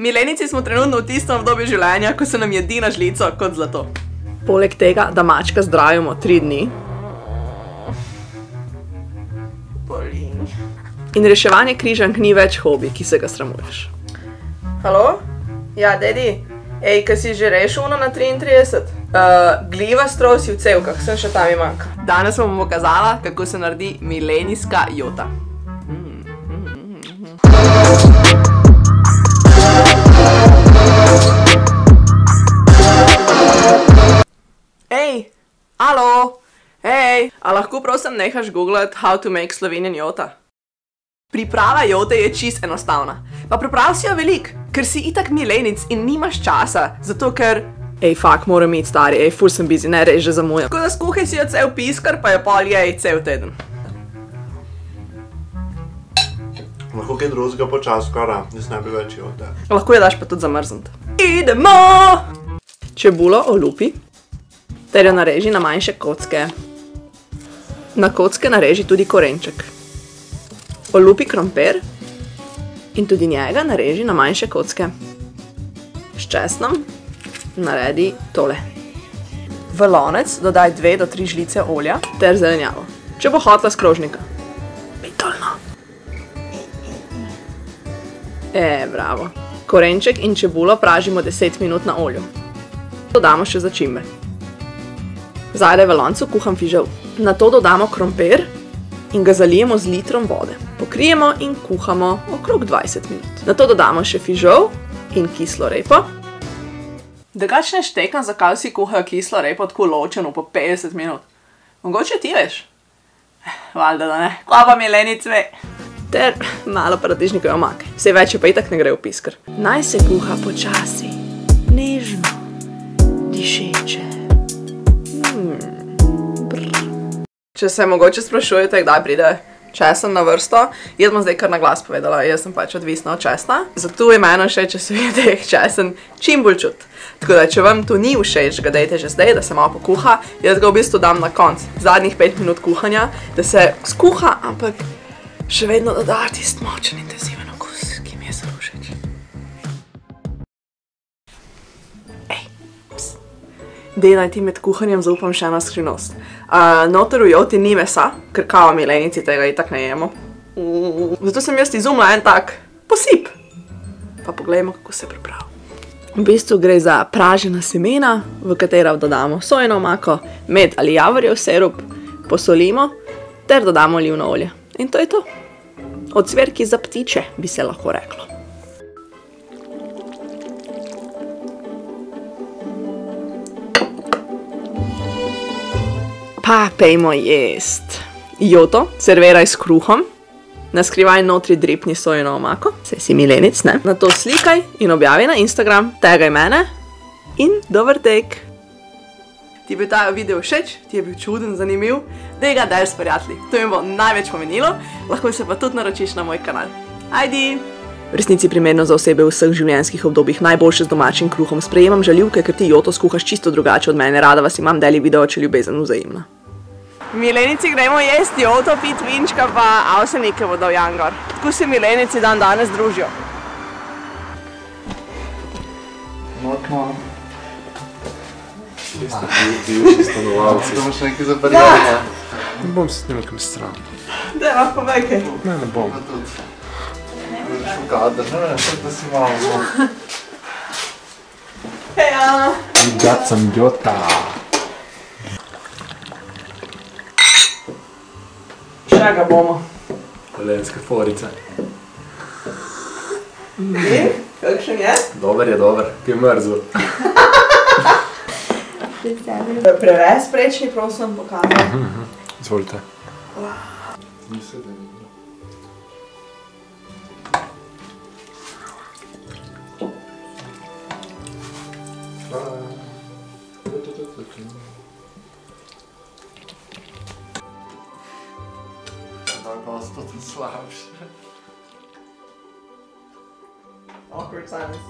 Milenici smo trenutno v tistem obdobju življenja, ko se nam jedi na žlico kot zlato. Poleg tega, da mačka zdravimo 3 dni. In reševanje križank ni več hobi, ki se ga sramuješ. Halo? Ja, dedi? Ej, kaj si že rešil na 33? Gljiva strov si v cevkah, sem še tam manjka. Danes vam bom pokazala, kako se naredi milenijska jota. Ej, alo, hej, a lahko prosim nehaš googlati how to make Slovenian jota? Priprava jote je čist enostavna, pa priprav si jo velik, ker si itak milenic in nimaš časa, zato ker... Ej, fak, moram iti stari, ej, ful sem busy, ne res že zamujam. Tako da skuhaj si jo cel piskar, pa jo pol jej cel teden. Lahko kaj drugega počas skora, nis ne bi več jote. Lahko je daš pa tudi zamrznut. Idemo! Čebulo olupi, ter jo nareži na manjše kocke. Na kocke nareži tudi korenček. Olupi krompir in tudi njega nareži na manjše kocke. S česnom naredi tole. V lonec dodaj 2 do 3 žlice olja ter zelenjavo. Če bo hotela s krožnika. Pitolno. Bravo. Korenček in čebulo pražimo 10 minut na olju. Dodamo še začimbe. Zadaj v loncu kuham fižol. Nato dodamo krompir in ga zalijemo z litrom vode. Pokrijemo in kuhamo okrog 20 minut. Nato dodamo še fižol in kislo repo. Drugače ne štekam, zakaj vsi kuhajo kislo repo tako ločeno po 50 minut. Mogoče ti veš? Valjda da ne. Kva pa milenic ve. Ter malo paradižnikove omake. Vse več pa itak ne gre v piskar. Naj se kuha počasi, nežno, dišeče. Če se mogoče sprašujete, kdaj pride česen na vrsto, jaz bom zdaj kar na glas povedala, jaz sem pač odvisna od česna, zato je meni všeč, če se vidi česen čim bolj čut. Tako da, če vam to ni všeč, ga dajte že zdaj, da se malo pokuha, jaz ga v bistvu dam na konc, zadnjih 5 minut kuhanja, da se skuha, ampak še vedno doda tist močen, intenziven okus, ki mi je zelo všeč. Dej, ti med kuhanjem zaupam še ena skrivnost. Noter v joti ni mesa, ker kao milenici tega itak ne jemo. Zato sem jaz izumila en tak posip. Pa poglejmo, kako se pripravi. V bistvu gre za pražena semena, v katera dodamo sojino omako, med ali javorjev sirup, posolimo ter dodamo olivno olje. In to je to. Ocvirki za ptiče, bi se lahko reklo. Pa pejmo jest. Joto serviraj s kruhom, naskrivaj notri dripni sojino omako, saj si milenic, ne? Nato slikaj in objavi na Instagram, tagaj mene in dober tek. Ti bi ta video všeč, ti je bil čuden, zanimiv, dej ga del s prijatelji, to mi bo največ pomenilo, lahko se pa tudi naročiš na moj kanal. Ajdi! V resnici primerno za osebe v vseh življenjskih obdobjih, najboljše z domačim kruhom, sprejemam žaljivke, ker ti joto skuhaš čisto drugače od mene, rada vas imam, deli video, če ljubezen vzajemna. Milenici gremo jesti joto, pit vinčka pa avsenike bodo v Jangor. Tako se milenici dan danes družijo. Notno. Bivši stanovalci. Bomo še nekaj zaparjali. Ne bom se snimil, kam je stran. Daj, lahko povej kaj. Ne bom. Kadr, ne, da si malo. Hej, Ana. You got some jota. Še ga bomo. Kolenske forice. In? Kakšen je? Dober je, dober. Ki je mrzel. Prevez prečni, prosim, pokazal. Izvolite. To je slabše. Awkward silence.